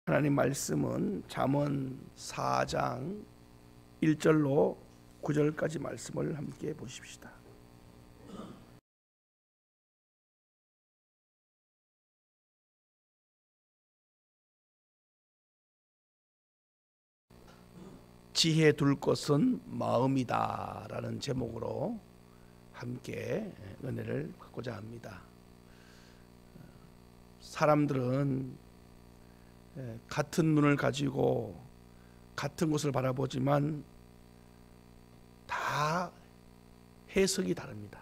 하나님 말씀은 잠언 4장 1절로 9절까지 말씀을 함께 보십시다. 지혜 둘 것은 마음이다 라는 제목으로 함께 은혜를 받고자 합니다. 사람들은 같은 눈을 가지고 같은 것을 바라보지만 다 해석이 다릅니다.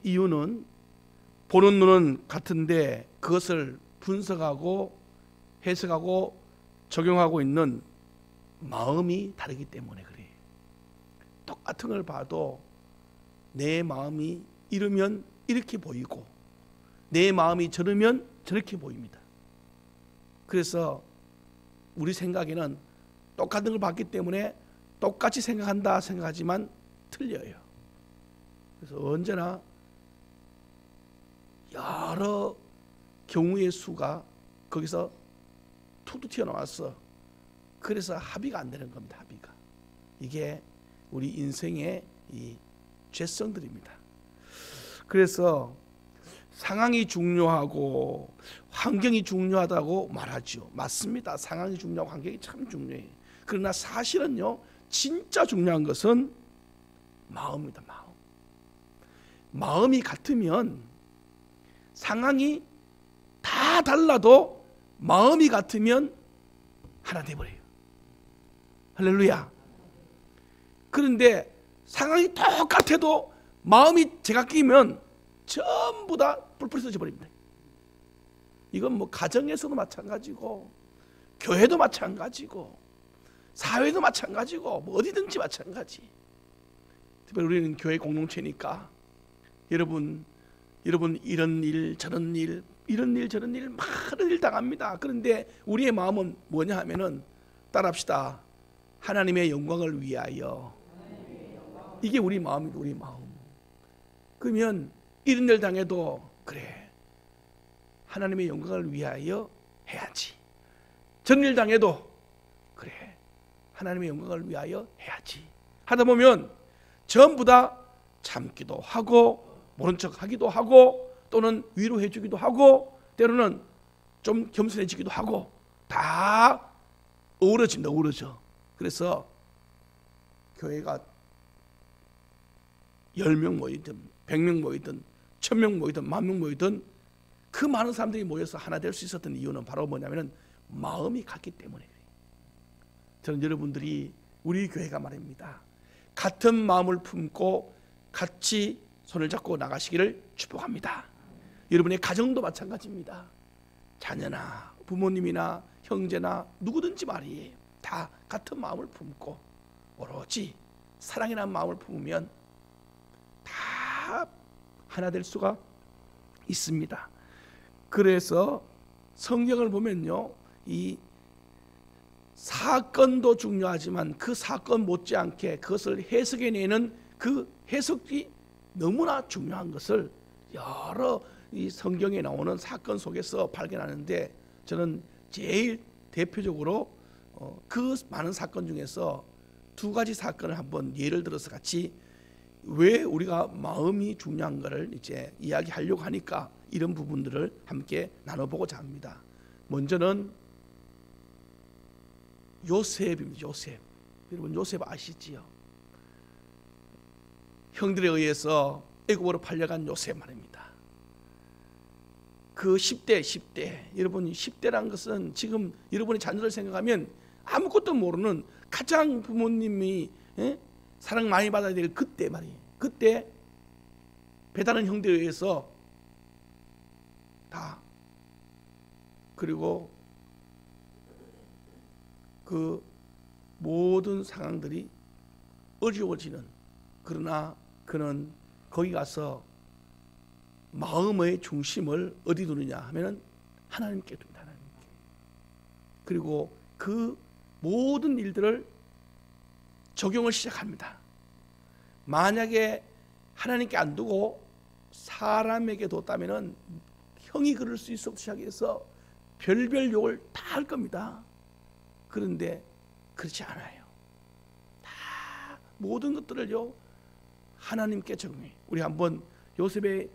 이유는 보는 눈은 같은데 그것을 분석하고 해석하고 적용하고 있는 마음이 다르기 때문에 그래요. 똑같은 걸 봐도 내 마음이 이러면 이렇게 보이고 내 마음이 저러면 저렇게 보입니다. 그래서 우리 생각에는 똑같은 걸 봤기 때문에 똑같이 생각한다 생각하지만 틀려요. 그래서 언제나 여러 경우의 수가 거기서 툭툭 튀어나와서 그래서 합의가 안 되는 겁니다. 합의가. 이게 우리 인생의 이 죄성들입니다. 그래서 상황이 중요하고 환경이 중요하다고 말하죠. 맞습니다. 상황이 중요하고 환경이 참 중요해요. 그러나 사실은요, 진짜 중요한 것은 마음입니다. 마음이 같으면 상황이 다 달라도 마음이 같으면 하나 돼버려요. 할렐루야. 그런데 상황이 똑같아도 마음이 제각기면 전부 다 뿔뿔이 흩어져 버립니다. 이건 뭐 가정에서도 마찬가지고 교회도 마찬가지고 사회도 마찬가지고 뭐 어디든지 마찬가지. 특별히 우리는 교회 공동체니까 여러분 이런 일 저런 일 이런 일 저런 일 많은 일 당합니다. 그런데 우리의 마음은 뭐냐 하면은 따라합시다. 하나님의 영광을 위하여. 이게 우리 마음입니다. 우리 마음. 그러면 이런 일 당해도 그래 하나님의 영광을 위하여 해야지. 저런 일 당해도 그래 하나님의 영광을 위하여 해야지. 하다 보면 전부 다 참기도 하고 모른 척 하기도 하고 또는 위로해 주기도 하고 때로는 좀 겸손해지기도 하고 다 어우러집니다. 어우러져. 그래서 교회가 10명 모이든 100명 모이든 1000명 모이든 10,000명 모이든 그 많은 사람들이 모여서 하나 될 수 있었던 이유는 바로 뭐냐면 마음이 같기 때문에 그래요. 저는 여러분들이 우리 교회가 말입니다. 같은 마음을 품고 같이 손을 잡고 나가시기를 축복합니다. 여러분의 가정도 마찬가지입니다. 자녀나 부모님이나 형제나 누구든지 말이에요. 다 같은 마음을 품고 오로지 사랑이라는 마음을 품으면 다 하나 될 수가 있습니다. 그래서 성경을 보면요, 이 사건도 중요하지만 그 사건 못지않게 그것을 해석해내는 그 해석이 너무나 중요한 것을 여러 이 성경에 나오는 사건 속에서 발견하는데 저는 제일 대표적으로 그 많은 사건 중에서 두 가지 사건을 한번 예를 들어서 같이 왜 우리가 마음이 중요한가를 이제 이야기하려고 하니까 이런 부분들을 함께 나눠보고자 합니다. 먼저는 요셉입니다. 요셉. 여러분 요셉 아시지요? 형들에 의해서 애굽으로 팔려간 요셉 말입니다. 그 10대 여러분 10대란 것은 지금 여러분의 자녀를 생각하면 아무것도 모르는 가장 부모님이 사랑 많이 받아야 될 그때 말이에요. 그때 배다른 형들에 의해서 다 그리고 그 모든 상황들이 어려워지는, 그러나 그는 거기 가서 마음의 중심을 어디 두느냐 하면 하나님께 둡니다. 하나님께. 그리고 그 모든 일들을 적용을 시작합니다. 만약에 하나님께 안 두고 사람에게 뒀다면 형이 그럴 수 있어 시작해서 별별 욕을 다 할 겁니다. 그런데 그렇지 않아요. 다 모든 것들을요 하나님께 적용해. 우리 한번 요셉의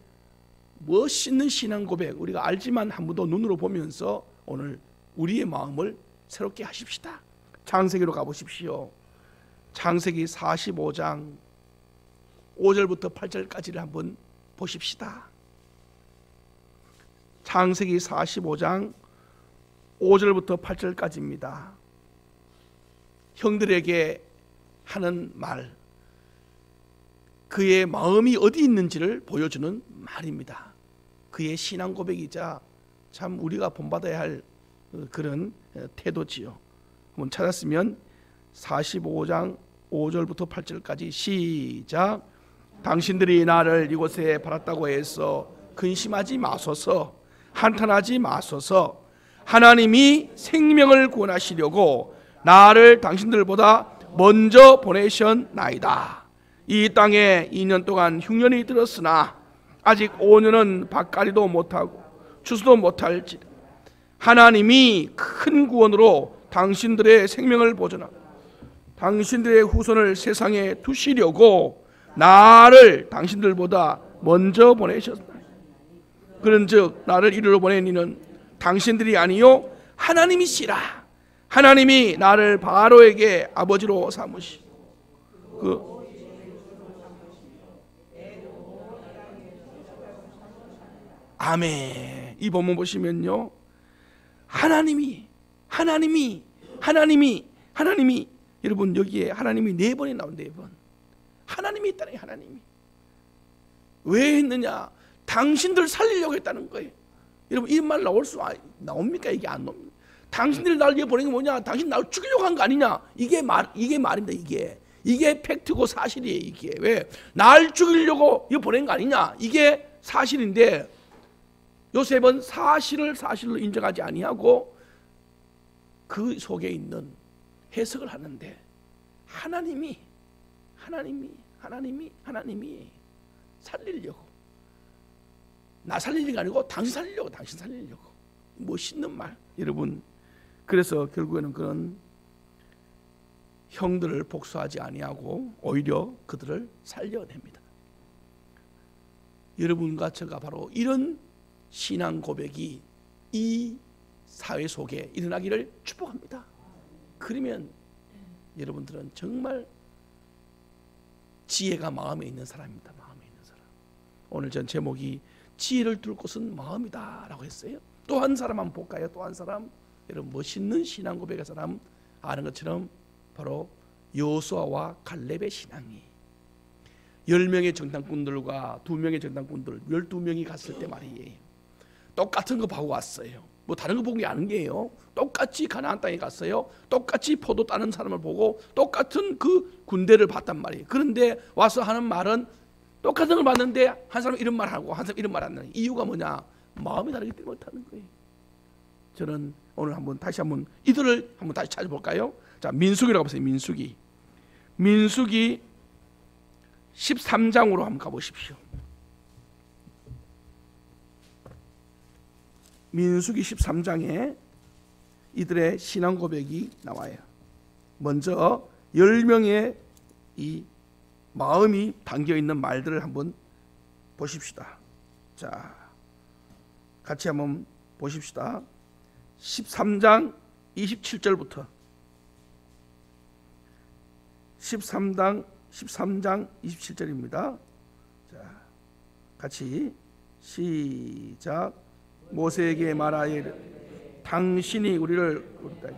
멋있는 신앙 고백 우리가 알지만 한 번 더 눈으로 보면서 오늘 우리의 마음을 새롭게 하십시다. 창세기로 가보십시오. 창세기 45장 5절부터 8절까지를 한번 보십시다. 창세기 45장 5절부터 8절까지입니다. 형들에게 하는 말, 그의 마음이 어디 있는지를 보여주는 말입니다. 그의 신앙 고백이자 참 우리가 본받아야 할 그런 태도지요. 한번 찾았으면 45장 5절부터 8절까지 시작. 당신들이 나를 이곳에 팔았다고 해서 근심하지 마소서, 한탄하지 마소서. 하나님이 생명을 구원하시려고 나를 당신들보다 먼저 보내셨나이다. 이 땅에 2년 동안 흉년이 들었으나 아직 5년은 밭갈이도 못하고 추수도 못할지 하나님이 큰 구원으로 당신들의 생명을 보존하고 당신들의 후손을 세상에 두시려고 나를 당신들보다 먼저 보내셨다. 그런즉 나를 이리로 보낸 이는 당신들이 아니요 하나님이시라. 하나님이 나를 바로에게 아버지로 삼으시고 아멘. 이 본문 보시면요 하나님이 여러분 여기에 하나님이 4번이 나온 4번. 하나님이 있다는 하나님이 왜 했느냐? 당신들 살리려고 했다는 거예요. 여러분 이 말 나옵니까? 이게 안 나옵니다. 당신들이 날 위해 보낸 게 뭐냐? 당신 날 죽이려고 한 거 아니냐? 이게 말입니다. 이게 팩트고 사실이에요. 이게 왜 날 죽이려고 보낸 거 아니냐? 이게 사실인데 요셉은 사실로 인정하지 아니하고 그 속에 있는 해석을 하는데 하나님이 살리려고 나 살리는 게 아니고 당신 살리려고 멋있는 말 여러분. 그래서 결국에는 그런 형들을 복수하지 아니하고 오히려 그들을 살려냅니다. 여러분과 제가 바로 이런 신앙 고백이 이 사회 속에 일어나기를 축복합니다. 그러면 여러분들은 정말 지혜가 마음에 있는 사람입니다. 마음에 있는 사람. 오늘 전 제목이 지혜를 둘 곳은 마음이다 라고 했어요. 또 한 사람 한번 볼까요? 또 한 사람. 여러분 멋있는 신앙 고백의 사람 아는 것처럼 바로 여호수아와 갈렙의 신앙이 10명의 정탐꾼들과 2명의 정탐꾼들 12명이 갔을 때 말이에요. 똑같은 거 보고 왔어요. 뭐 다른 거 보고 아는 게예요. 똑같이 가나안 땅에 갔어요. 똑같이 포도 따는 사람을 보고 똑같은 그 군대를 봤단 말이에요. 그런데 와서 하는 말은 똑같은 걸 봤는데 한 사람은 이런 말 하고 한 사람은 이런 말 하는 이유가 뭐냐? 마음이 다르기 때문에 못하는 거예요. 저는 오늘 다시 한번 이들을 한번 다시 찾아볼까요? 자, 민수기라고 보세요. 민수기 13장으로 한번 가보십시오. 민수기 13장에 이들의 신앙 고백이 나와요. 먼저 10명의 이 마음이 담겨있는 말들을 한번 보십시다. 자, 같이 한번 보십시다. 13장 27절부터 13장 27절입니다. 자, 같이 시작. 모세에게 말하되 당신이 우리를 부르다.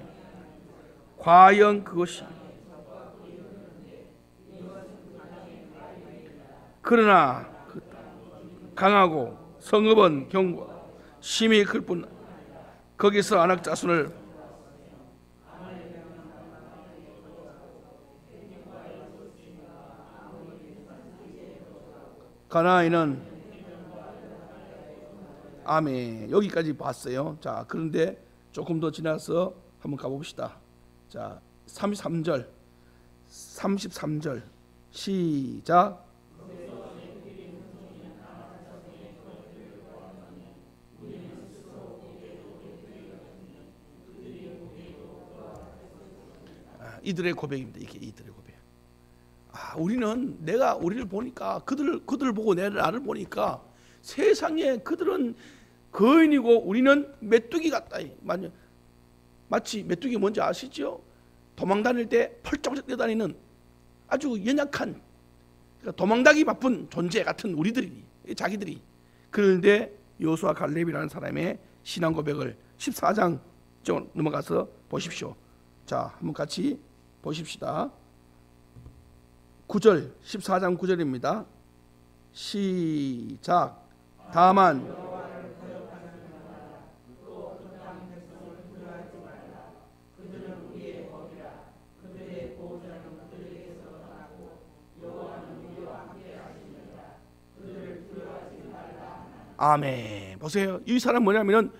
과연 그것이 그러나 강하고 성읍은 견고 심히 클 뿐 거기서 아낙 자손을 가나안은 아멘. 여기까지 봤어요. 자, 그런데 조금 더 지나서 한번 가봅시다. 자, 33절 시작. 이들의 고백입니다. 이게 이들의 고백. 우리는 우리를 보니까 그들을 보고 나를 보니까 세상에 그들은 거인이고 우리는 메뚜기 같다. 마치 메뚜기 뭔지 아시죠? 도망 다닐 때 펄쩍펄쩍 뛰어다니는 아주 연약한, 그러니까 도망다기 바쁜 존재 같은 우리들이, 자기들이. 그런데 여호수아 갈렙이라는 사람의 신앙 고백을 14장 좀 넘어가서 보십시오. 자, 한번 같이 보십시다. 9절, 14장 9절입니다. 시작. 다만 아멘. 보세요. 이 사람 뭐냐면은,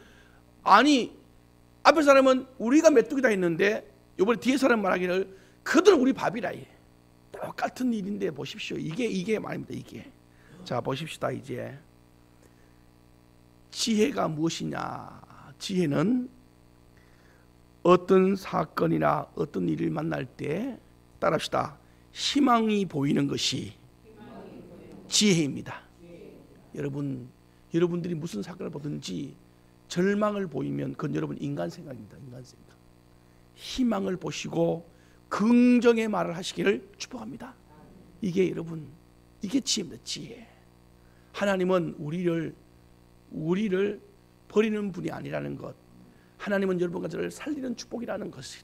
앞에 사람은 우리가 메뚜기다 했는데 이번에 뒤에 사람 말하기를 그들은 우리 밥이라. 똑같은 일인데 보십시오. 이게 말입니다. 이게. 자, 보십시다. 이제 지혜가 무엇이냐? 지혜는 어떤 사건이나 어떤 일을 만날 때 따라합시다. 희망이 보이는 것이 지혜입니다. 여러분들이 무슨 사건을 보든지 절망을 보이면 그건 여러분 인간 생각입니다. 인간 생각. 희망을 보시고 긍정의 말을 하시기를 축복합니다. 이게 여러분, 이게 지혜입니다. 지혜. 하나님은 우리를 버리는 분이 아니라는 것, 하나님은 여러분과 저를 살리는 축복이라는 것을,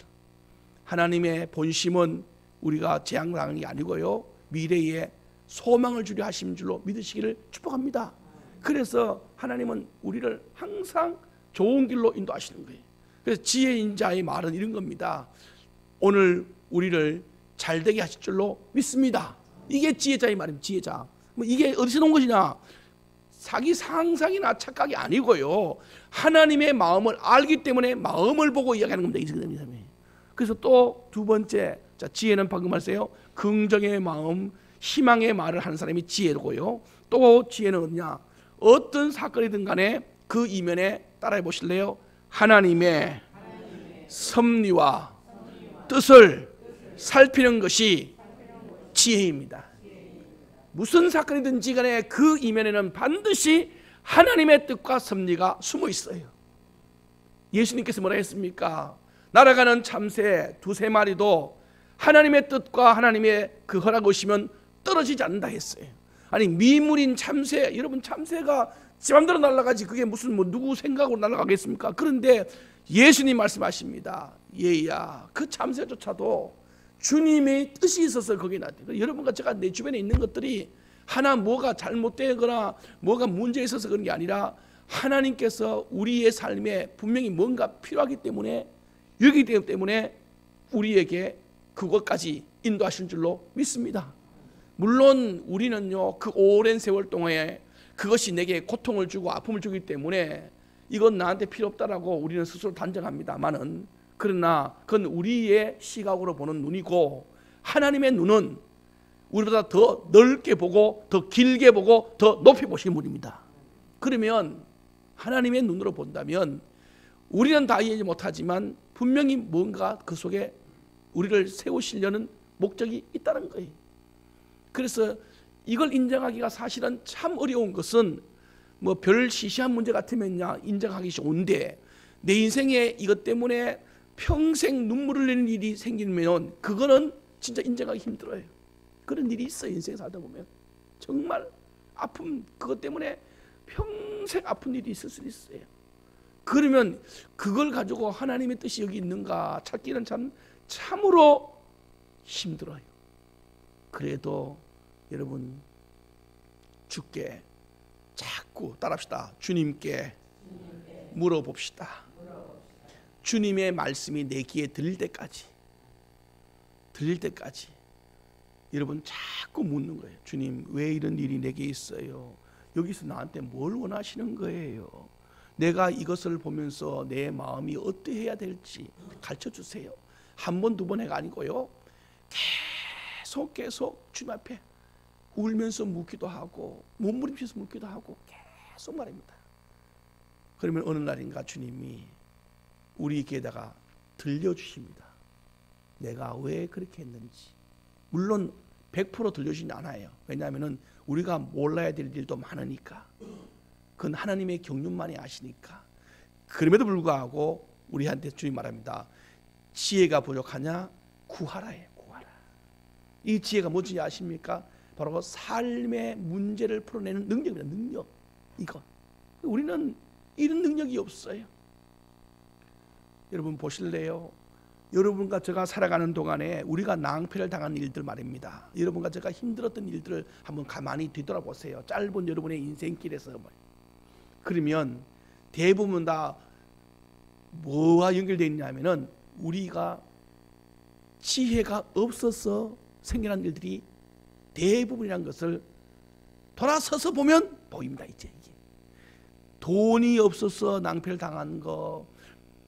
하나님의 본심은 우리가 재앙당하는 게 아니고요, 미래에 소망을 주려 하신 줄로 믿으시기를 축복합니다. 그래서 하나님은 우리를 항상 좋은 길로 인도하시는 거예요. 그래서 지혜인 자의 말은 이런 겁니다. 오늘 우리를 잘되게 하실 줄로 믿습니다. 이게 지혜자의 말입니다. 지혜자. 이게 어디서 온 것이냐? 자기 상상이나 착각이 아니고요, 하나님의 마음을 알기 때문에 마음을 보고 이야기하는 겁니다. 그래서 또 두 번째, 자, 지혜는 방금 말했어요. 긍정의 마음, 희망의 말을 하는 사람이 지혜고요. 또 지혜는 뭐냐? 어떤 사건이든 간에 그 이면에 따라해 보실래요? 하나님의 섭리와 뜻을 살피는 것이 지혜입니다. 무슨 사건이든지 간에 그 이면에는 반드시 하나님의 뜻과 섭리가 숨어 있어요. 예수님께서 뭐라 했습니까? 날아가는 참새 두세 마리도 하나님의 뜻과 하나님의 그 허락 없이면 떨어지지 않는다 했어요. 아니, 미물인 참새, 여러분, 참새가 지 맘대로 날아가지 그게 무슨 누구 생각으로 날아가겠습니까? 그런데 예수님 말씀하십니다. 얘야, 그 참새조차도 주님의 뜻이 있어서 거기에 나왔대요. 여러분과 제가 내 주변에 있는 것들이 하나 뭐가 잘못되거나 뭐가 문제 있어서 그런 게 아니라 하나님께서 우리의 삶에 분명히 뭔가 필요하기 때문에, 여기 때문에 우리에게 그것까지 인도하신 줄로 믿습니다. 물론 우리는요, 그 오랜 세월 동안에 그것이 내게 고통을 주고 아픔을 주기 때문에 이건 나한테 필요 없다라고 우리는 스스로 단정합니다만은, 그러나 그건 우리의 시각으로 보는 눈이고, 하나님의 눈은 우리보다 더 넓게 보고 더 길게 보고 더 높이 보시는 분입니다. 그러면 하나님의 눈으로 본다면 우리는 다 이해하지 못하지만 분명히 뭔가 그 속에 우리를 세우시려는 목적이 있다는 거예요. 그래서 이걸 인정하기가 사실은 참 어려운 것은, 뭐 별 시시한 문제 같으면 인정하기 좋은데, 내 인생에 이것 때문에 평생 눈물을 흘리는 일이 생기면 그거는 진짜 인정하기 힘들어요. 그런 일이 있어요. 인생 살다 보면 정말 아픔, 그것 때문에 평생 아픈 일이 있을 수 있어요. 그러면 그걸 가지고 하나님의 뜻이 여기 있는가 찾기는 참으로 힘들어요. 그래도 여러분, 주께 자꾸 따라합시다. 주님께 물어봅시다. 주님의 말씀이 내 귀에 들릴 때까지 여러분 자꾸 묻는 거예요. 주님, 왜 이런 일이 내게 있어요? 여기서 나한테 뭘 원하시는 거예요? 내가 이것을 보면서 내 마음이 어떠해야 될지 가르쳐 주세요. 한 번, 두 번가 아니고요, 계속 주님 앞에 울면서 묻기도 하고 몸부림치면서 묻기도 하고 계속 말입니다. 그러면 어느 날인가 주님이 우리 귀에다가 들려주십니다. 내가 왜 그렇게 했는지. 물론 100% 들려주지 않아요. 왜냐하면 우리가 몰라야 될 일도 많으니까. 그건 하나님의 경륜만이 아시니까. 그럼에도 불구하고 우리한테 주님 말합니다. 지혜가 부족하냐? 구하라예요. 구하라. 이 지혜가 뭔지 아십니까? 바로 삶의 문제를 풀어내는 능력입니다. 능력. 이거. 우리는 이런 능력이 없어요. 여러분 보실래요? 여러분과 제가 살아가는 동안에 우리가 낭패를 당한 일들 말입니다. 여러분과 제가 힘들었던 일들을 한번 가만히 뒤돌아보세요. 짧은 여러분의 인생길에서. 그러면 대부분 다 뭐와 연결되어 있냐면은 우리가 지혜가 없어서 생겨난 일들이 대부분이라는 것을 돌아서서 보면 보입니다. 이제 이게 돈이 없어서 낭패를 당한 거,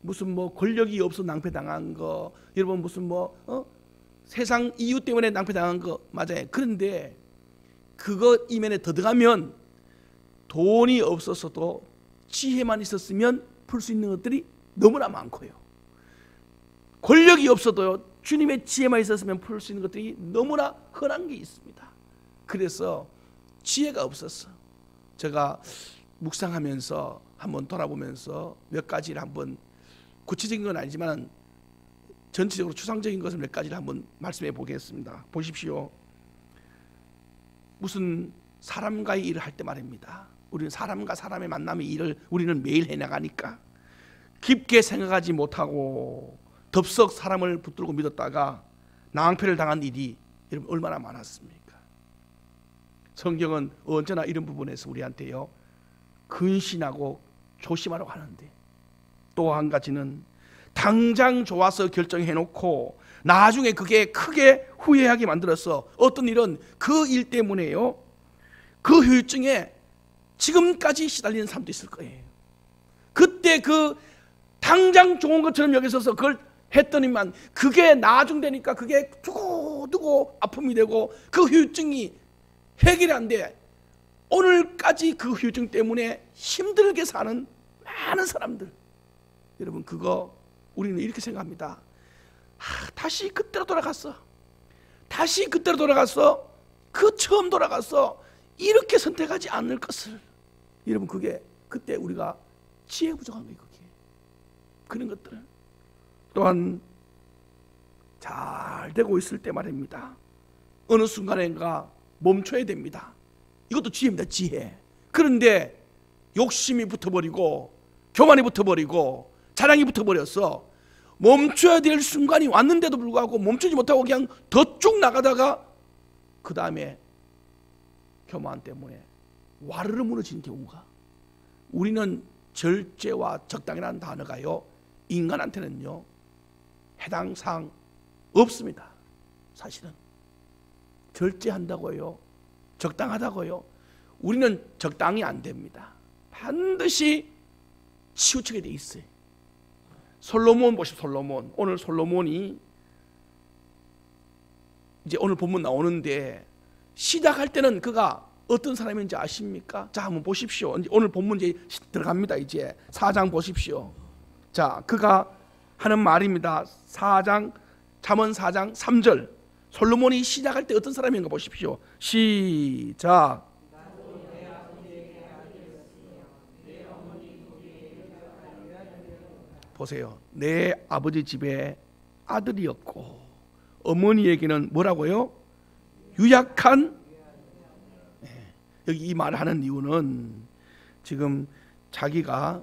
무슨 뭐 권력이 없어서 낭패 당한 거, 여러분 무슨 세상 이유 때문에 낭패 당한 거 맞아요. 그런데 그거 이면에 더 들어가면 돈이 없어서도 지혜만 있었으면 풀 수 있는 것들이 너무나 많고요. 권력이 없어도 주님의 지혜만 있었으면 풀 수 있는 것들이 너무나 흔한 게 있습니다. 그래서 지혜가 없었어. 제가 묵상하면서 한번 돌아보면서 몇 가지를 한번 구체적인 건 아니지만 전체적으로 추상적인 것을 몇 가지를 한번 말씀해 보겠습니다. 보십시오. 무슨 사람과의 일을 할 때 말입니다. 우리는 사람과 사람의 만남의 일을 우리는 매일 해나가니까 깊게 생각하지 못하고 덥석 사람을 붙들고 믿었다가 낭패를 당한 일이 여러분 얼마나 많았습니까? 성경은 언제나 이런 부분에서 우리한테요 근신하고 조심하라고 하는데, 또 한 가지는 당장 좋아서 결정해놓고 나중에 그게 크게 후회하게 만들어서 어떤 일은 그 일 때문에요 그 후유증에 지금까지 시달리는 사람도 있을 거예요. 그때 그 당장 좋은 것처럼 여기서서 그걸 했더니만 그게 나중되니까 그게 두고두고 아픔이 되고 그 후유증이 해결이 안 돼. 오늘까지 그 후유증 때문에 힘들게 사는 많은 사람들, 여러분 그거 우리는 이렇게 생각합니다. 다시 그때로 돌아갔어. 다시 그때로 돌아가서 그 처음 돌아가서 이렇게 선택하지 않을 것을. 여러분 그게 그때 우리가 지혜 부족한 거예요. 그게 그런 것들. 또한 잘 되고 있을 때 말입니다. 어느 순간인가 멈춰야 됩니다. 이것도 지혜입니다. 지혜. 그런데 욕심이 붙어버리고 교만이 붙어버리고 자랑이 붙어버려서 멈춰야 될 순간이 왔는데도 불구하고 멈추지 못하고 그냥 더 쭉 나가다가 그 다음에 교만 때문에 와르르 무너진 경우가. 우리는 절제와 적당이라는 단어가요 인간한테는요 해당 사항 없습니다. 사실은 절제한다고요 적당하다고요 우리는 적당히 안 됩니다. 반드시 치우치게 돼 있어요. 솔로몬 보십시오. 솔로몬. 오늘 솔로몬이 이제 오늘 본문 나오는데 시작할 때는 그가 어떤 사람인지 아십니까? 자, 한번 보십시오. 오늘 본문 이제 들어갑니다. 이제 4장 보십시오. 자, 그가 하는 말입니다. 잠언 4장 3절. 솔로몬이 시작할 때 어떤 사람인가 보십시오. 시작. 보세요. 내 아버지 집에 아들이었고 어머니에게는 뭐라고요? 유약한. 여기 이 말을 하는 이유는 지금 자기가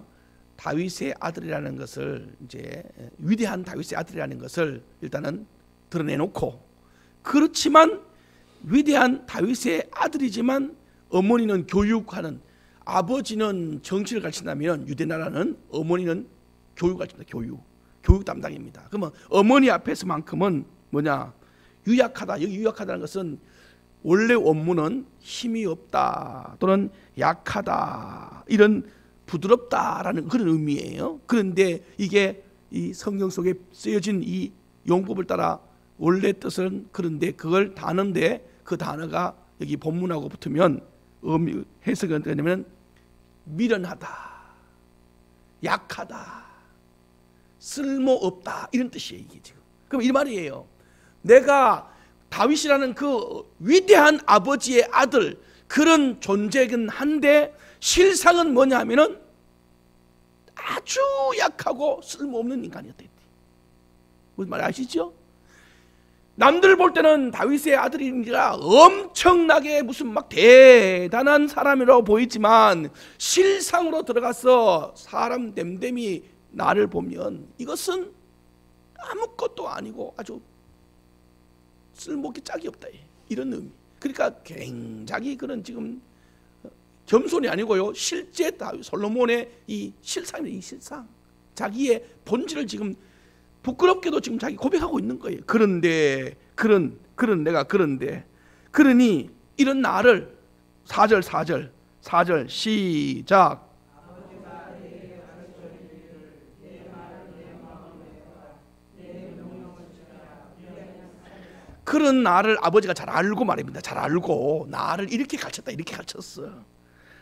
다윗의 아들이라는 것을 이제 위대한 다윗의 아들이라는 것을 일단은 드러내놓고, 그렇지만 위대한 다윗의 아들이지만 어머니는 교육하는, 아버지는 정치를 가르친다면 유대 나라는 어머니는 교육을 가르칩니다. 교육 담당입니다. 그러면 어머니 앞에서만큼은 뭐냐? 유약하다. 여기 유약하다는 것은 원래 원문은 힘이 없다 또는 약하다 이런 부드럽다라는 그런 의미예요. 그런데 이게 이 성경 속에 쓰여진 이 용법을 따라 원래 뜻은 그런데 그걸 다는데 그 단어가 여기 본문하고 붙으면 의미 해석은 어떻게 되냐면 미련하다, 약하다, 쓸모없다 이런 뜻이에요. 이게 지금 그럼 이 말이에요. 내가 다윗이라는 그 위대한 아버지의 아들, 그런 존재긴 한데 실상은 뭐냐 하면은 아주 약하고 쓸모없는 인간이었다. 무슨 말 아시죠? 남들 볼 때는 다윗의 아들이니라 엄청나게 무슨 막 대단한 사람이라고 보이지만 실상으로 들어가서 사람 됨됨이 나를 보면 이것은 아무것도 아니고 아주 쓸모없게 짝이 없다, 이런 의미. 그러니까 굉장히 그런 지금 겸손이 아니고요, 실제 다윗 솔로몬의 이 실상입니다. 이 실상, 자기의 본질을 지금 부끄럽게도 지금 자기 고백하고 있는 거예요. 그런데 그러니 이런 나를 4절 시작. 그런 나를 아버지가 잘 알고 말입니다. 잘 알고 나를 이렇게 가르쳤다, 이렇게 가르쳤어.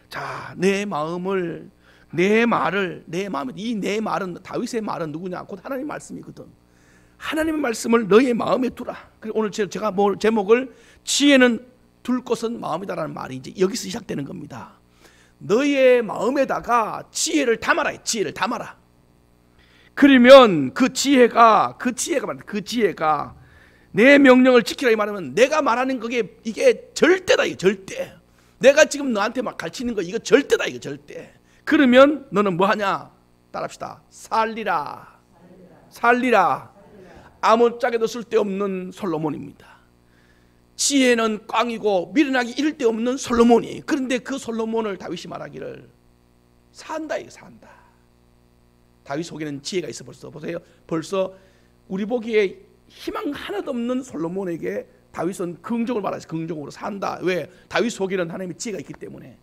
자, 내 마음을, 내 말을, 내 마음을, 이 내 말은, 다윗의 말은 누구냐? 곧 하나님의 말씀이거든. 하나님의 말씀을 너의 마음에 두라. 그리고 오늘 제가 제목을 지혜는 둘 곳은 마음이다라는 말이 이제 여기서 시작되는 겁니다. 너의 마음에다가 지혜를 담아라. 지혜를 담아라. 그러면 그 지혜가 내 명령을 지키라 이 말하면 내가 말하는 그게 이게 절대다, 이게 절대. 내가 지금 너한테 막 가르치는 거 이거 절대다, 이거 절대. 그러면 너는 뭐 하냐? 따라합시다. 살리라. 아무짝에도 쓸데없는 솔로몬입니다. 지혜는 꽝이고 미련하기 이를 데 없는 솔로몬이에요. 그런데 그 솔로몬을 다윗이 말하기를 산다, 이거 산다. 다윗 속에는 지혜가 있어. 벌써 보세요. 벌써 우리 보기에 희망 하나도 없는 솔로몬에게 다윗은 긍정을 받아서 긍정으로 산다. 왜? 다윗 속에는 하나님의 지혜가 있기 때문에.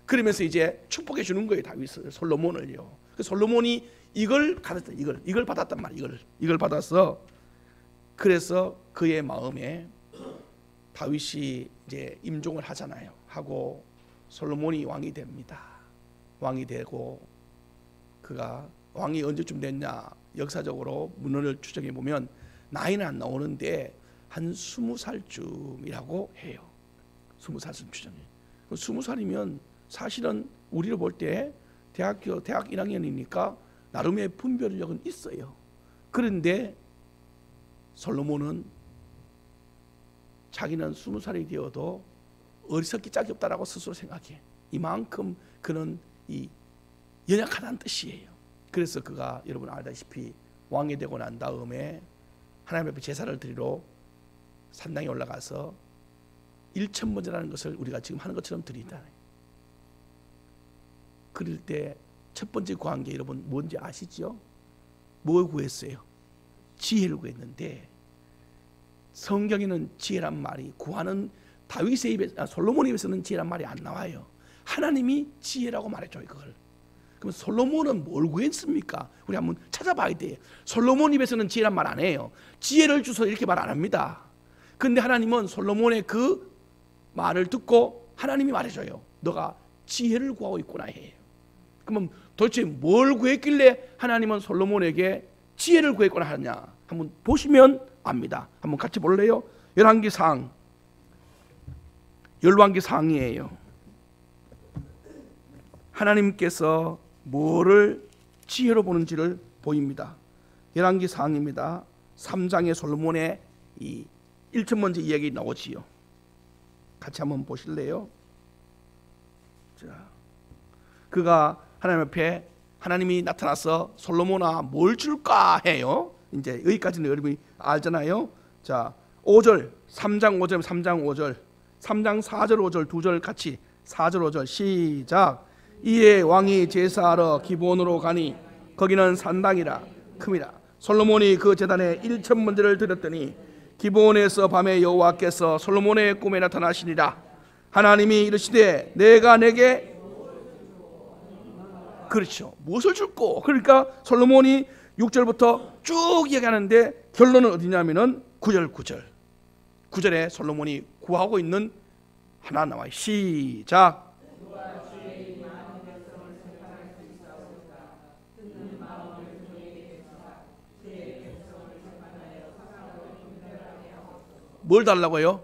그러면서 이제 축복해 주는 거예요, 다윗을, 솔로몬을요. 그 솔로몬이 이걸 가졌다. 이걸 받았단 말이에요. 이걸 받아서 그래서 그의 마음에 다윗이 이제 임종을 하잖아요. 하고 솔로몬이 왕이 됩니다. 왕이 되고 그가 왕이 언제쯤 됐냐? 역사적으로 문헌을 추정해 보면 나이는 안 나오는데 한 20살쯤이라고 해요. 20살쯤 추정해. 20살이면 사실은 우리를 볼 때 대학 1학년이니까 나름의 분별력은 있어요. 그런데 솔로몬은 자기는 20살이 되어도 어리석기 짝이 없다라고 스스로 생각해. 이만큼 그는 이 연약하다는 뜻이에요. 그래서 그가 여러분 알다시피 왕이 되고 난 다음에 하나님 앞에 제사를 드리러 산당에 올라가서 일천번제라는 것을 우리가 지금 하는 것처럼 드린다. 그럴 때 첫 번째 구한 게 여러분 뭔지 아시죠? 뭘 구했어요? 지혜를 구했는데 성경에는 지혜란 말이 구하는 다윗의 입에, 솔로몬의 입에서는 지혜란 말이 안 나와요. 하나님이 지혜라고 말해줘요, 그걸. 그럼 솔로몬은 뭘 구했습니까? 우리 한번 찾아봐야 돼. 솔로몬 입에서는 지혜란 말 안 해요. 지혜를 주소 이렇게 말 안 합니다. 그런데 하나님은 솔로몬의 그 말을 듣고 하나님이 말해줘요. 너가 지혜를 구하고 있구나 해요. 그러면 도대체 뭘 구했길래 하나님은 솔로몬에게 지혜를 구했구나 하냐? 한번 보시면 압니다. 한번 같이 볼래요? 열왕기상이에요. 하나님께서 뭐를 지혜로 보는지를 보입니다. 열왕기상입니다. 3장의 솔로몬의 이 1천번째 이야기 나오지요. 같이 한번 보실래요? 자, 그가 하나님 앞에 하나님이 나타나서 솔로몬아 뭘 줄까 해요. 이제 여기까지는 여러분이 알잖아요. 자, 5절, 3장 5절, 3장 4절 5절 두 절 같이 4절 5절 시작. 이에 왕이 제사하러 기브온으로 가니 거기는 산당이라 큼이라. 솔로몬이 그 제단에 1천번제를 드렸더니 기브온에서 밤에 여호와께서 솔로몬의 꿈에 나타나시니라. 하나님이 이르시되 내가 내게 그렇죠. 무엇을 줄고? 그러니까 솔로몬이 6절부터 쭉 얘기하는데 결론은 어디냐면은 9절에 솔로몬이 구하고 있는 하나 나와요. 시작. 뭘 달라고요?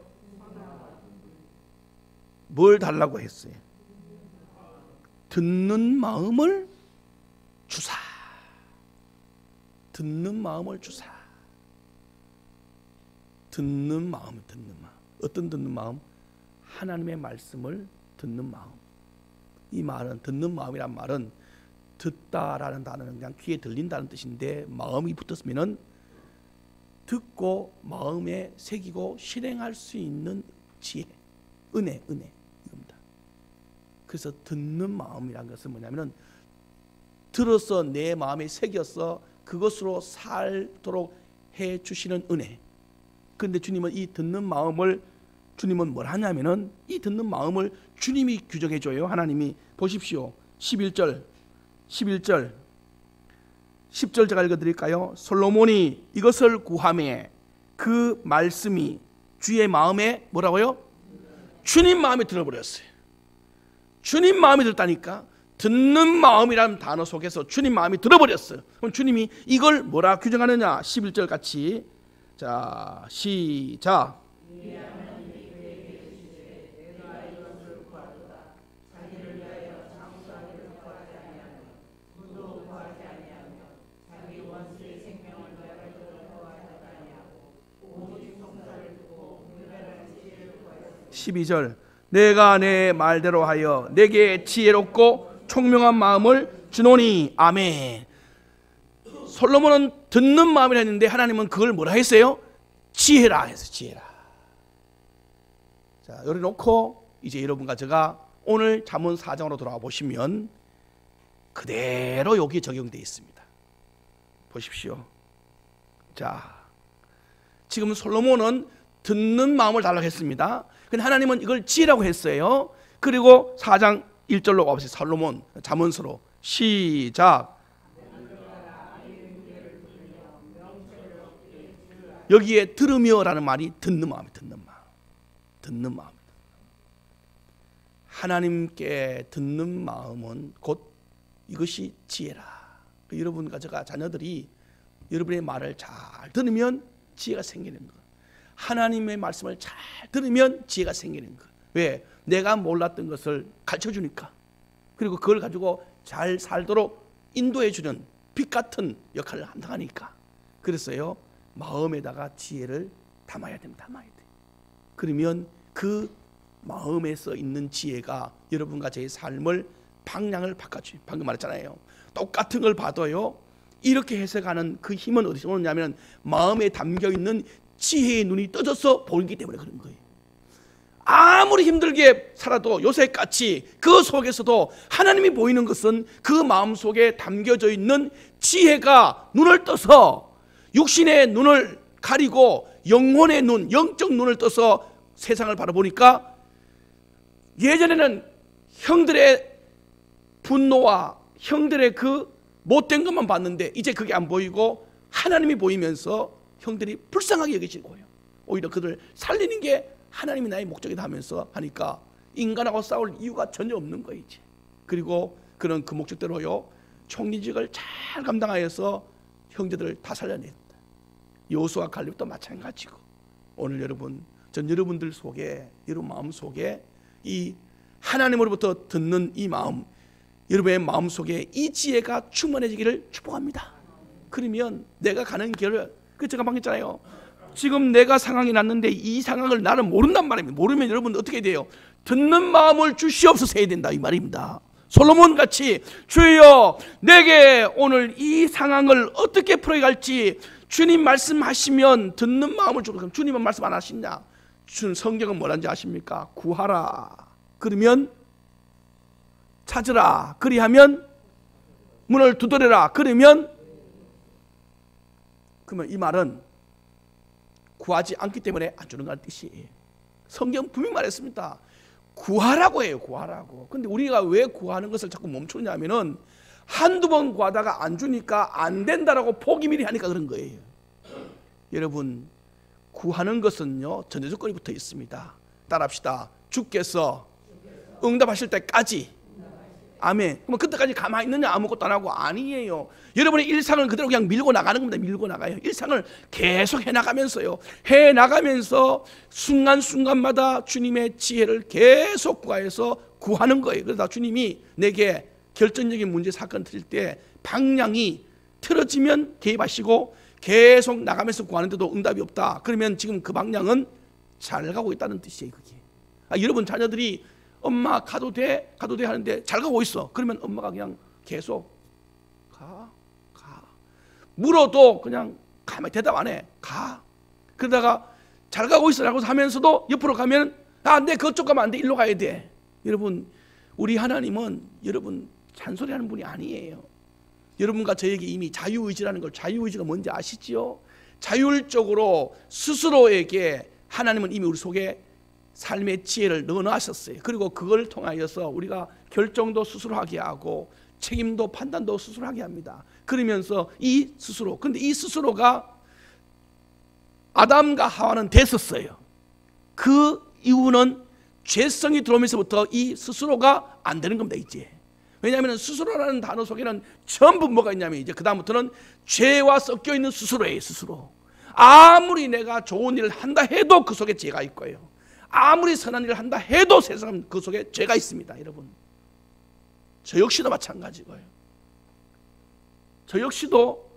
뭘 달라고 했어요? 듣는 마음을 주사. 듣는 마음을 주사. 듣는 마음, 듣는 마음. 어떤 듣는 마음? 하나님의 말씀을 듣는 마음. 이 말은, 듣는 마음이란 말은 듣다라는 단어는 그냥 귀에 들린다는 뜻인데, 마음이 붙었으면은 듣고 마음에 새기고 실행할 수 있는 지혜, 은혜 이겁니다. 그래서 듣는 마음이란 것은 뭐냐면은 들어서 내 마음에 새겨서 그것으로 살도록 해 주시는 은혜. 그런데 주님은 이 듣는 마음을, 주님은 뭘 하냐면은 이 듣는 마음을 주님이 규정해 줘요. 하나님이. 보십시오. 11절 10절 제가 읽어드릴까요? 솔로몬이 이것을 구하매 그 말씀이 주의 마음에 뭐라고요? 주님 마음에 들어버렸어요. 주님 마음에 들었다니까. 듣는 마음이라는 단어 속에서 주님 마음이 들어버렸어요. 그럼 주님이 이걸 뭐라 규정하느냐? 11절 같이. 자, 시작. (12절) 내가 내 말대로 하여 내게 지혜롭고 총명한 마음을 주노니. 아멘. 솔로몬은 듣는 마음이라 했는데 하나님은 그걸 뭐라 했어요? 지혜라 했어요. 지혜라. 자, 이렇게 놓고 이제 여러분과 제가 오늘 잠언 4장으로 돌아와 보시면 그대로 여기에 적용되어 있습니다. 보십시오. 자, 지금 솔로몬은 듣는 마음을 달라고 했습니다. 근데 하나님은 이걸 지혜라고 했어요. 그리고 4장 1절로 와보세요. 솔로몬 잠언서로 시작. 여기에 들으며라는 말이 듣는 마음이, 듣는 마음. 하나님께 듣는 마음은 곧 이것이 지혜라. 여러분과 제가 자녀들이 여러분의 말을 잘 들으면 지혜가 생기는 것. 하나님의 말씀을 잘 들으면 지혜가 생기는 것. 왜? 내가 몰랐던 것을 가르쳐주니까. 그리고 그걸 가지고 잘 살도록 인도해주는 빛 같은 역할을 한다니까. 그래서요, 마음에다가 지혜를 담아야 됩니다. 담아야 돼. 그러면 그 마음에서 있는 지혜가 여러분과 제 삶을 방향을 바꿔줘요. 방금 말했잖아요. 똑같은 걸 봐도요, 이렇게 해석하는 그 힘은 어디서 오느냐면 마음에 담겨있는 지혜의 눈이 떠져서 보이기 때문에 그런 거예요. 아무리 힘들게 살아도 요새같이 그 속에서도 하나님이 보이는 것은 그 마음속에 담겨져 있는 지혜가 눈을 떠서 육신의 눈을 가리고 영혼의 눈, 영적 눈을 떠서 세상을 바라보니까 예전에는 형들의 분노와 형들의 그 못된 것만 봤는데 이제 그게 안 보이고 하나님이 보이면서 형들이 불쌍하게 여기시는 거예요. 오히려 그들을 살리는 게 하나님이 나의 목적이다 하면서 하니까 인간하고 싸울 이유가 전혀 없는 거예요. 이제. 그리고 그런 그 목적대로요, 총리직을 잘 감당하여서 형제들을 다 살려냈다. 여호수아 갈렙도 마찬가지고. 오늘 여러분, 전 여러분들 속에, 여러분 마음 속에 이 하나님으로부터 듣는 이 마음, 여러분의 마음 속에 이 지혜가 충만해지기를 축복합니다. 그러면 내가 가는 길을, 그 제가 방금 했잖아요. 지금 내가 상황이 났는데 이 상황을 나는 모른단 말입니다. 모르면 여러분 어떻게 돼요? 듣는 마음을 주시옵소서 해야 된다 이 말입니다. 솔로몬 같이 주여 내게 오늘 이 상황을 어떻게 풀어갈지 주님 말씀하시면 듣는 마음을 주고. 그럼 주님은 말씀 안 하시냐? 성경은 뭐라는지 아십니까? 구하라 그러면 찾으라 그리하면 문을 두드려라 그러면. 그러면 이 말은 구하지 않기 때문에 안 주는 건 뜻이에요. 성경 분명히 말했습니다. 구하라고 해요. 구하라고. 근데 우리가 왜 구하는 것을 자꾸 멈추냐면은 한두 번 구하다가 안 주니까 안 된다라고 포기 미리 하니까 그런 거예요. 여러분, 구하는 것은요 전제 조건이 붙어 있습니다. 따라합시다. 주께서 응답하실 때까지 아멘. 그럼 그때까지 가만히 있느냐? 아무것도 안 하고? 아니에요. 여러분의 일상을 그대로 그냥 밀고 나가는 겁니다. 밀고 나가요. 일상을 계속 해나가면서요. 해나가면서 순간순간마다 주님의 지혜를 계속 구하여서 구하는 거예요. 그러다 주님이 내게 결정적인 문제 사건 틀릴 때 방향이 틀어지면 개입하시고, 계속 나가면서 구하는데도 응답이 없다. 그러면 지금 그 방향은 잘 가고 있다는 뜻이에요. 그게. 여러분 자녀들이 엄마 가도 돼? 가도 돼? 하는데 잘 가고 있어. 그러면 엄마가 그냥 계속 가. 물어도 그냥 가만히 대답 안 해. 가. 그러다가 잘 가고 있어라고 하면서도 옆으로 가면 내 그쪽 가면 안 돼. 일로 가야 돼. 여러분, 우리 하나님은 여러분 잔소리하는 분이 아니에요. 여러분과 저에게 이미 자유의지라는 걸, 자유의지가 뭔지 아시지요? 자율적으로 스스로에게 하나님은 이미 우리 속에 삶의 지혜를 넣어놨었어요. 그리고 그걸 통하여서 우리가 결정도 스스로 하게 하고 책임도 판단도 스스로 하게 합니다. 그러면서 이 스스로, 근데 이 스스로가 아담과 하와는 됐었어요. 그 이유는 죄성이 들어오면서부터 이 스스로가 안 되는 겁니다. 이제 왜냐하면 스스로라는 단어 속에는 전부 뭐가 있냐면 이제 그 다음부터는 죄와 섞여 있는 스스로예요. 스스로. 아무리 내가 좋은 일을 한다 해도 그 속에 죄가 있고요. 아무리 선한 일을 한다 해도 세상은 그 속에 죄가 있습니다. 여러분, 저 역시도 마찬가지고요. 저 역시도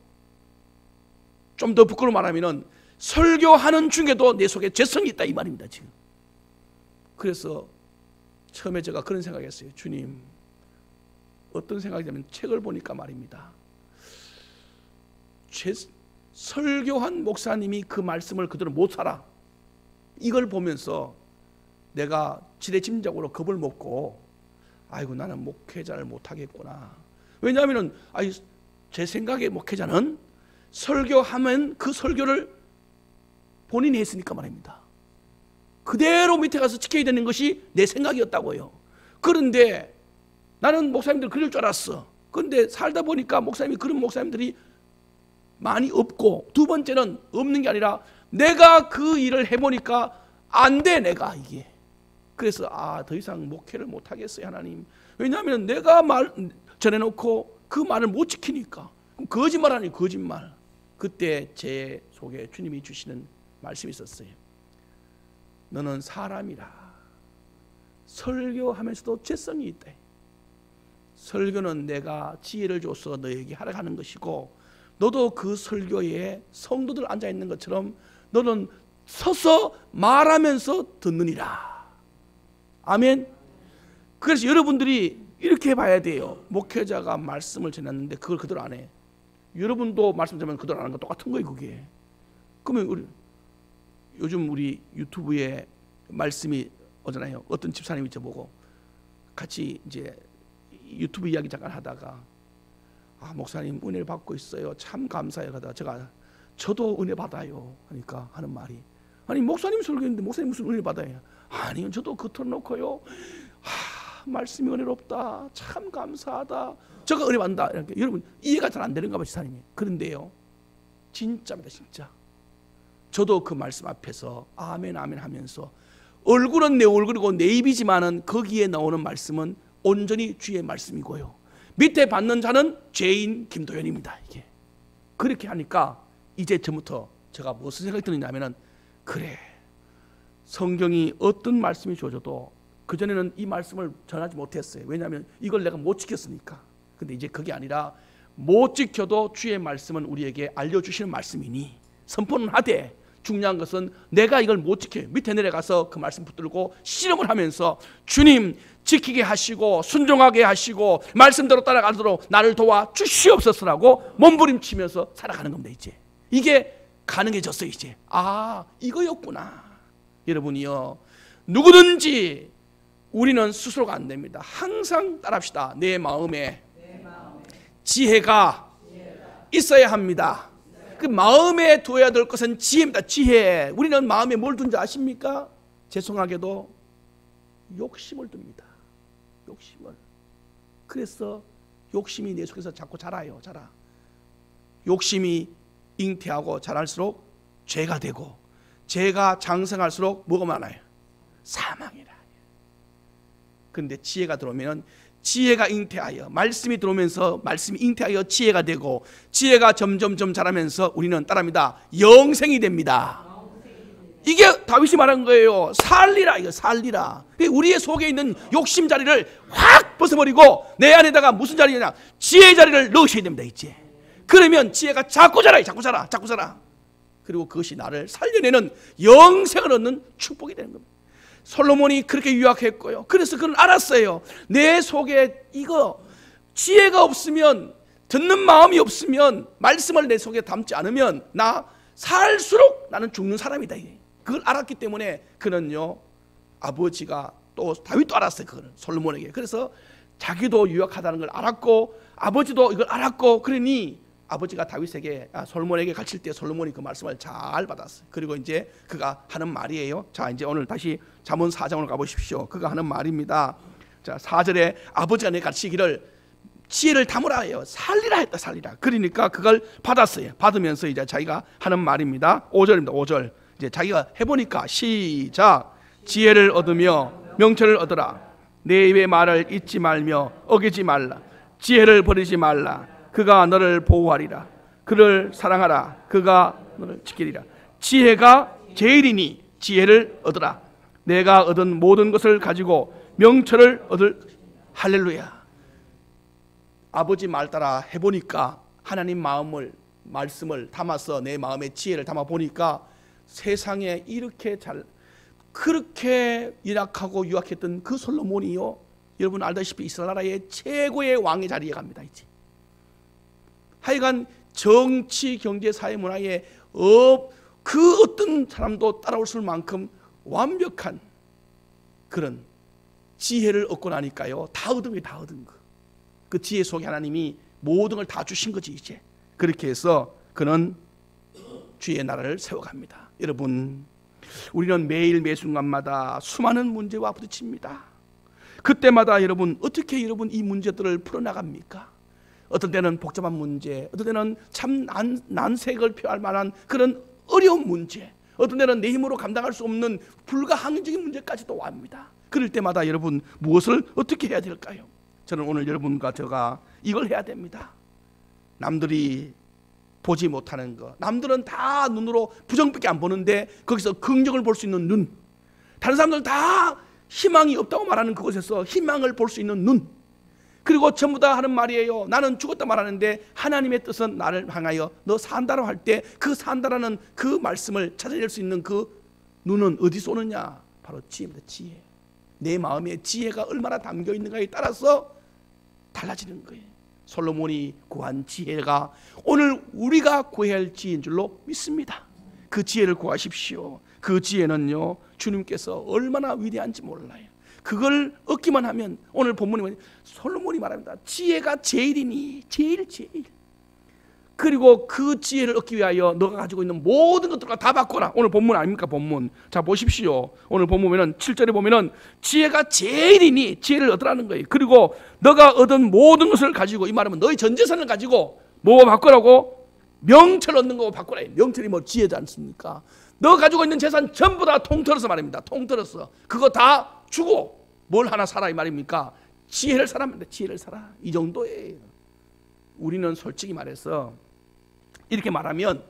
좀 더 부끄러워 말하면 설교하는 중에도 내 속에 죄성이 있다 이 말입니다. 지금. 그래서 처음에 제가 그런 생각했어요. 주님, 어떤 생각이냐면 책을 보니까 말입니다. 설교한 목사님이 그 말씀을 그대로 못 살아. 이걸 보면서 내가 지레짐작으로 겁을 먹고 아이고 나는 목회자를 못하겠구나. 왜냐하면 제 생각에 목회자는 설교하면 그 설교를 본인이 했으니까 말입니다. 그대로 밑에 가서 지켜야 되는 것이 내 생각이었다고요. 그런데 나는 목사님들 그럴 줄 알았어. 그런데 살다 보니까 목사님이 그런 목사님들이 많이 없고, 두 번째는 없는 게 아니라 내가 그 일을 해보니까 안 돼, 내가 이게. 그래서 더 이상 목회를 못 하겠어요, 하나님. 왜냐하면 내가 말 전해놓고 그 말을 못 지키니까. 그럼 거짓말 아니에요, 거짓말. 그때 제 속에 주님이 주시는 말씀이 있었어요. 너는 사람이라. 설교하면서도 죄성이 있다. 설교는 내가 지혜를 줘서 너에게 하라고 하는 것이고, 너도 그 설교에 성도들 앉아있는 것처럼 너는 서서 말하면서 듣느니라. 아멘. 그래서 여러분들이 이렇게 봐야 돼요. 목회자가 말씀을 전했는데 그걸 그대로 안 해. 여러분도 말씀 전하면 그대로 안 하는 거 똑같은 거예요, 그게. 그러면 요즘 우리 유튜브에 말씀이 오잖아요. 어떤 집사님이 저보고 같이 이제 유튜브 이야기 잠깐 하다가 목사님 은혜를 받고 있어요. 참 감사해요. 하다가 저도 은혜 받아요. 하니까 하는 말이, 아니 목사님 설교했는데 목사님 무슨 은혜 받아요? 아니요, 저도 그 털어놓고요. 말씀이 은혜롭다. 참 감사하다. 저가 은혜 받는다. 이렇게. 여러분 이해가 잘 안 되는가 봐요, 지사님이. 그런데요, 진짜입니다, 진짜. 저도 그 말씀 앞에서 아멘 아멘 하면서 얼굴은 내 얼굴이고 내 입이지만은 거기에 나오는 말씀은 온전히 주의 말씀이고요. 밑에 받는 자는 죄인 김도현입니다. 이게 그렇게 하니까 이제 전부터 제가 무슨 생각이 드느냐면은, 그래, 성경이 어떤 말씀이 주어져도 그전에는 이 말씀을 전하지 못했어요. 왜냐하면 이걸 내가 못 지켰으니까. 근데 이제 그게 아니라 못 지켜도 주의 말씀은 우리에게 알려주시는 말씀이니 선포는 하되, 중요한 것은 내가 이걸 못 지켜요. 밑에 내려가서 그 말씀 붙들고 실험을 하면서 주님 지키게 하시고 순종하게 하시고 말씀대로 따라가도록 나를 도와 주시옵소서라고 몸부림치면서 살아가는 겁니다. 이제 이게 가능해졌어요. 이제 이거였구나. 여러분이요, 누구든지 우리는 스스로가 안 됩니다. 항상 따라합시다. 내 마음에 지혜가 있어야 합니다. 그 마음에 둬야 될 것은 지혜입니다. 지혜. 우리는 마음에 뭘 둔지 아십니까? 죄송하게도 욕심을 둡니다. 욕심을. 그래서 욕심이 내 속에서 자꾸 자라요. 자라. 욕심이 잉태하고 자랄수록 죄가 되고, 죄가 장성할수록 뭐가 많아요? 사망이라. 그런데 지혜가 들어오면 지혜가 잉태하여, 말씀이 들어오면서 말씀이 잉태하여 지혜가 되고, 지혜가 점점점 자라면서 우리는 따라합니다. 영생이 됩니다. 이게 다윗이 말한 거예요. 살리라, 이거 살리라. 우리의 속에 있는 욕심 자리를 확 벗어버리고 내 안에다가 무슨 자리냐, 지혜의 자리를 넣으셔야 됩니다. 이제 그러면 지혜가 자꾸 자라요. 자꾸 자라, 자꾸 자라. 그리고 그것이 나를 살려내는 영생을 얻는 축복이 되는 겁니다. 솔로몬이 그렇게 유학했고요. 그래서 그는 알았어요. 내 속에 이거 지혜가 없으면, 듣는 마음이 없으면, 말씀을 내 속에 담지 않으면 나 살수록 나는 죽는 사람이다. 그걸 알았기 때문에 그는요, 아버지가 또 다윗도 알았어요. 그걸 솔로몬에게. 그래서 자기도 유학하다는 걸 알았고 아버지도 이걸 알았고, 그러니 아버지가 다윗에게, 솔로몬에게 가르칠 때 솔로몬이 그 말씀을 잘 받았어요. 그리고 이제 그가 하는 말이에요. 자, 이제 오늘 다시 잠언 4장으로 가보십시오. 그가 하는 말입니다. 자, 4절에 아버지가 내 가르치기를 지혜를 담으라 해요. 살리라 했다, 살리라. 그러니까 그걸 받았어요. 받으면서 이제 자기가 하는 말입니다. 5절입니다. 5절. 이제 자기가 해보니까 시작. 지혜를 얻으며 명철을 얻으라. 내 입의 말을 잊지 말며 어기지 말라. 지혜를 버리지 말라. 그가 너를 보호하리라. 그를 사랑하라. 그가 너를 지키리라. 지혜가 제일이니 지혜를 얻으라. 내가 얻은 모든 것을 가지고 명철을 얻을. 할렐루야. 아버지 말 따라 해보니까 하나님 마음을, 말씀을 담아서 내 마음에 지혜를 담아 보니까 세상에 이렇게 그렇게 일학하고 유학했던 그 솔로몬이요, 여러분 알다시피 이스라엘 나라의 최고의 왕의 자리에 갑니다. 이제 하여간 정치, 경제, 사회, 문화에 그 어떤 사람도 따라올 수 없을 만큼 완벽한 그런 지혜를 얻고 나니까요, 다 얻은 거예요. 다 얻은 거. 그 지혜 속에 하나님이 모든 걸 다 주신 거지. 이제 그렇게 해서 그는 주의 나라를 세워갑니다. 여러분, 우리는 매일 매순간마다 수많은 문제와 부딪힙니다. 그때마다 여러분 어떻게 여러분 이 문제들을 풀어나갑니까? 어떤 때는 복잡한 문제, 어떤 때는 참 난색을 표할 만한 그런 어려운 문제, 어떤 때는 내 힘으로 감당할 수 없는 불가항력적인 문제까지도 옵니다. 그럴 때마다 여러분 무엇을 어떻게 해야 될까요? 저는 오늘 여러분과 제가 이걸 해야 됩니다. 남들이 보지 못하는 것, 남들은 다 눈으로 부정밖에 안 보는데 거기서 긍정을 볼 수 있는 눈, 다른 사람들 다 희망이 없다고 말하는 그곳에서 희망을 볼 수 있는 눈, 그리고 전부 다 하는 말이에요. 나는 죽었다 말하는데 하나님의 뜻은 나를 향하여 너 산다라고 할 때 그 산다라는 그 말씀을 찾아낼 수 있는 그 눈은 어디서 오느냐? 바로 지혜입니다. 지혜. 내 마음에 지혜가 얼마나 담겨 있는가에 따라서 달라지는 거예요. 솔로몬이 구한 지혜가 오늘 우리가 구해야 할 지혜인 줄로 믿습니다. 그 지혜를 구하십시오. 그 지혜는요, 주님께서 얼마나 위대한지 몰라요. 그걸 얻기만 하면, 오늘 본문이 솔로몬이 말합니다. 지혜가 제일이니, 제일. 그리고 그 지혜를 얻기 위하여 너가 가지고 있는 모든 것들과 다 바꿔라. 오늘 본문 아닙니까? 본문. 자, 보십시오. 오늘 본문 보면은 7절에 보면은 지혜가 제일이니 지혜를 얻으라는 거예요. 그리고 너가 얻은 모든 것을 가지고, 이 말하면 너의 전 재산을 가지고 뭐 바꾸라고? 명철 얻는 거 바꾸라. 명철이 뭐 지혜지 않습니까? 너 가지고 있는 재산 전부 다 통틀어서 말입니다. 통틀어서 그거 다 주고 뭘 하나 사라 이 말입니까? 지혜를 사라면 돼. 지혜를 사라. 이 정도예요. 우리는 솔직히 말해서 이렇게 말하면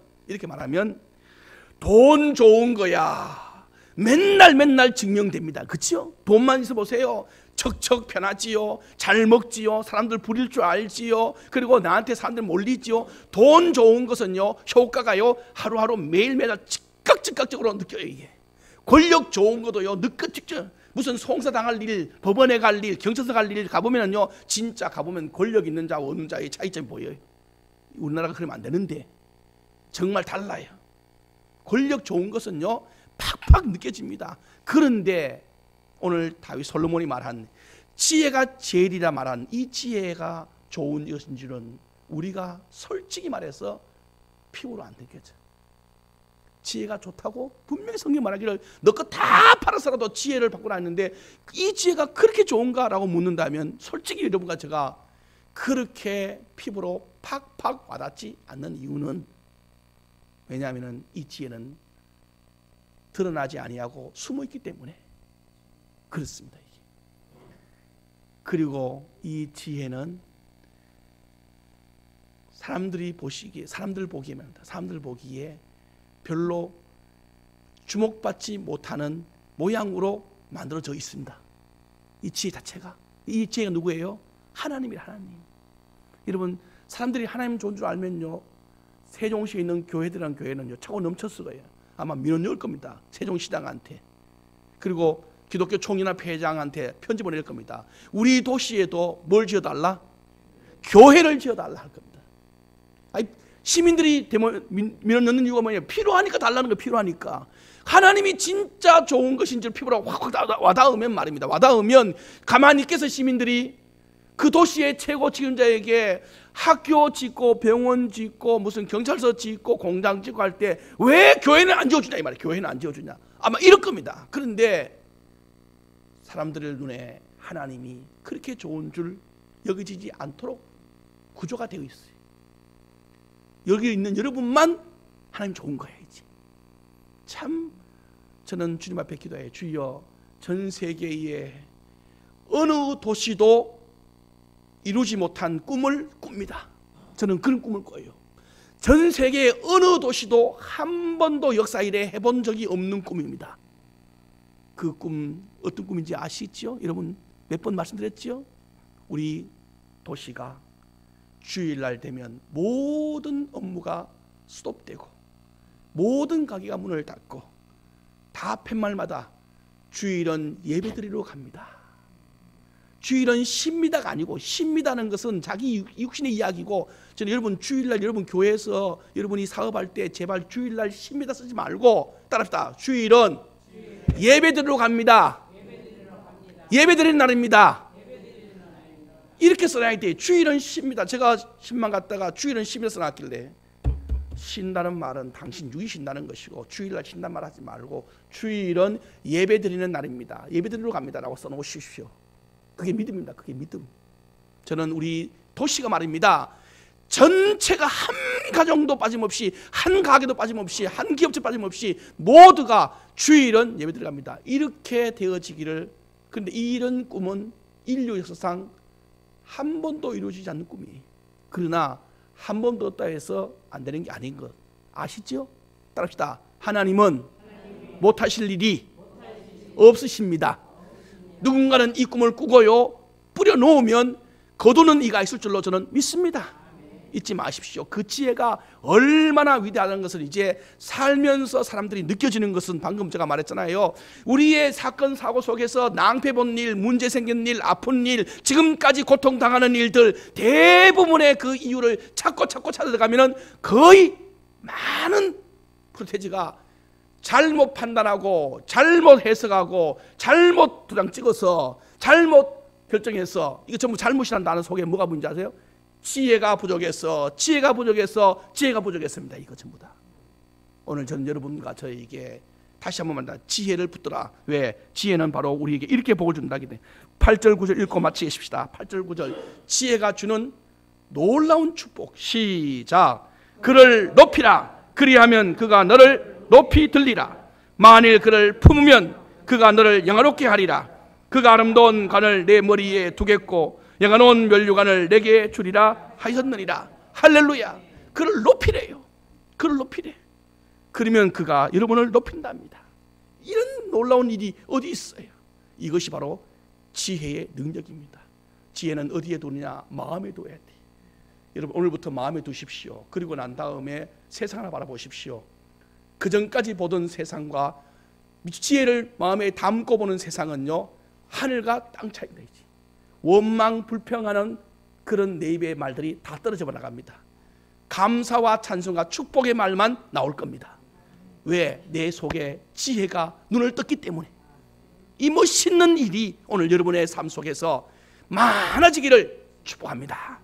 돈 좋은 거야 맨날 증명됩니다. 그렇죠? 돈만 있어 보세요. 척척 편하지요. 잘 먹지요. 사람들 부릴 줄 알지요. 그리고 나한테 사람들 몰리지요. 돈 좋은 것은요, 효과가요 하루하루 매일매일 즉각적으로 느껴요. 이게 권력 좋은 것도요 느껴지죠. 무슨 송사당할 일, 법원에 갈 일, 경찰서 갈 일 가보면요, 진짜 가보면 권력 있는 자와 없는 자의 차이점이 보여요. 우리나라가 그러면 안 되는데 정말 달라요. 권력 좋은 것은요 팍팍 느껴집니다. 그런데 오늘 다윗 솔로몬이 말한 지혜가 제일이라 말한 이 지혜가 좋은 것인 줄은 우리가 솔직히 말해서 피부로 안 느껴져요. 지혜가 좋다고 분명히 성경 말하기를 너 거 다 팔아서라도 지혜를 받고라 했는데 이 지혜가 그렇게 좋은가 라고 묻는다면 솔직히 여러분과 제가 그렇게 피부로 팍팍 와닿지 않는 이유는, 왜냐하면 이 지혜는 드러나지 아니하고 숨어있기 때문에 그렇습니다. 그리고 이 지혜는 사람들 보기에 별로 주목받지 못하는 모양으로 만들어져 있습니다. 이 지혜 자체가. 이 지혜가 누구예요? 하나님이에요. 하나님. 여러분, 사람들이 하나님 좋은 줄 알면요, 세종시에 있는 교회들이란 교회는요 차고 넘쳤을 거예요. 아마 민원을 겁니다. 세종시장한테. 그리고 기독교 총리나 회장한테 편지 보낼 겁니다. 우리 도시에도 뭘 지어달라? 교회를 지어달라 할 겁니다. 아니, 시민들이 민원 넣는 이유가 뭐냐면 필요하니까 달라는 거예요. 필요하니까. 하나님이 진짜 좋은 것인지를 피부로 확 와닿으면 말입니다. 와닿으면 가만히 있겠어. 시민들이 그 도시의 최고 책임자에게 학교 짓고 병원 짓고 무슨 경찰서 짓고 공장 짓고 할 때 왜 교회는 안 지어주냐 이 말이에요. 교회는 안 지어주냐. 아마 이럴 겁니다. 그런데 사람들의 눈에 하나님이 그렇게 좋은 줄 여겨지지 않도록 구조가 되어 있어요. 여기 있는 여러분만 하나님 좋은 거예요. 이제. 참 저는 주님 앞에 기도해요. 주여, 전 세계의 어느 도시도 이루지 못한 꿈을 꿉니다. 저는 그런 꿈을 꿔요. 전 세계의 어느 도시도 한 번도 역사 이래 해본 적이 없는 꿈입니다. 그 꿈 어떤 꿈인지 아시죠? 여러분 몇 번 말씀드렸죠? 우리 도시가 주일날 되면 모든 업무가 스톱되고 모든 가게가 문을 닫고 다 팻말마다 주일은 예배드리러 갑니다. 주일은 쉽니다가 아니고, 쉽니다는 것은 자기 육신의 이야기고, 저는 여러분 주일날 여러분 교회에서 여러분이 사업할 때 제발 주일날 쉽니다 쓰지 말고 따라합시다. 주일은 예배드리러 갑니다. 예배드리는 날입니다. 이렇게 써놔야 돼. 주일은 쉽니다. 제가 신만 갔다가 주일은 쉽니다 써놨길래, 쉰다는 말은 당신 육이 쉰다는 것이고 주일날 쉰다는 말 하지 말고 주일은 예배드리는 날입니다. 예배드리러 갑니다 라고 써놓으십시오. 그게 믿음입니다. 그게 믿음. 저는 우리 도시가 말입니다, 전체가 한 가정도 빠짐없이, 한 가게도 빠짐없이, 한 기업체 빠짐없이 모두가 주일은 예배드리러 갑니다. 이렇게 되어지기를. 그런데 이런 꿈은 인류 역사상 한 번도 이루어지지 않는 꿈이에요. 그러나 한 번도 없다 해서 안 되는 게 아닌 것 아시죠? 따라합시다. 하나님은 못하실 일이 없으십니다. 누군가는 이 꿈을 꾸고요 뿌려놓으면 거두는 이가 있을 줄로 저는 믿습니다. 잊지 마십시오. 그 지혜가 얼마나 위대하다는 것을 이제 살면서 사람들이 느껴지는 것은 방금 제가 말했잖아요. 우리의 사건 사고 속에서 낭패 본 일, 문제 생긴 일, 아픈 일, 지금까지 고통당하는 일들 대부분의 그 이유를 찾고 찾아가면은 거의 많은 프로테지가 잘못 판단하고 잘못 해석하고 잘못 도장 찍어서 잘못 결정해서, 이거 전부 잘못이라는 단어 속에 뭐가 문제 아세요? 지혜가 부족해서, 지혜가 부족해서, 지혜가 부족했습니다. 이거 전부 다. 오늘 저는 여러분과 저에게 다시 한번 말합니다. 지혜를 붙들어. 왜? 지혜는 바로 우리에게 이렇게 복을 준다기 때문에. 8절 9절 읽고 마치겠습니다. 8절 9절. 지혜가 주는 놀라운 축복. 시작. 그를 높이라. 그리하면 그가 너를 높이 들리라. 만일 그를 품으면 그가 너를 영화롭게 하리라. 그가 아름다운 관을 내 머리에 두겠고 영화로운 면류관을 내게 주리라 하셨느니라. 할렐루야. 그를 높이래요. 그를 높이래. 그러면 그가 여러분을 높인답니다. 이런 놀라운 일이 어디 있어요? 이것이 바로 지혜의 능력입니다. 지혜는 어디에 두느냐? 마음에 둬야 돼. 여러분 오늘부터 마음에 두십시오. 그리고 난 다음에 세상을 바라보십시오. 그 전까지 보던 세상과 지혜를 마음에 담고 보는 세상은요, 하늘과 땅 차이가 되지. 원망 불평하는 그런 내 입의 말들이 다 떨어져 나갑니다. 감사와 찬송과 축복의 말만 나올 겁니다. 왜? 내 속에 지혜가 눈을 떴기 때문에. 이 멋있는 일이 오늘 여러분의 삶 속에서 많아지기를 축복합니다.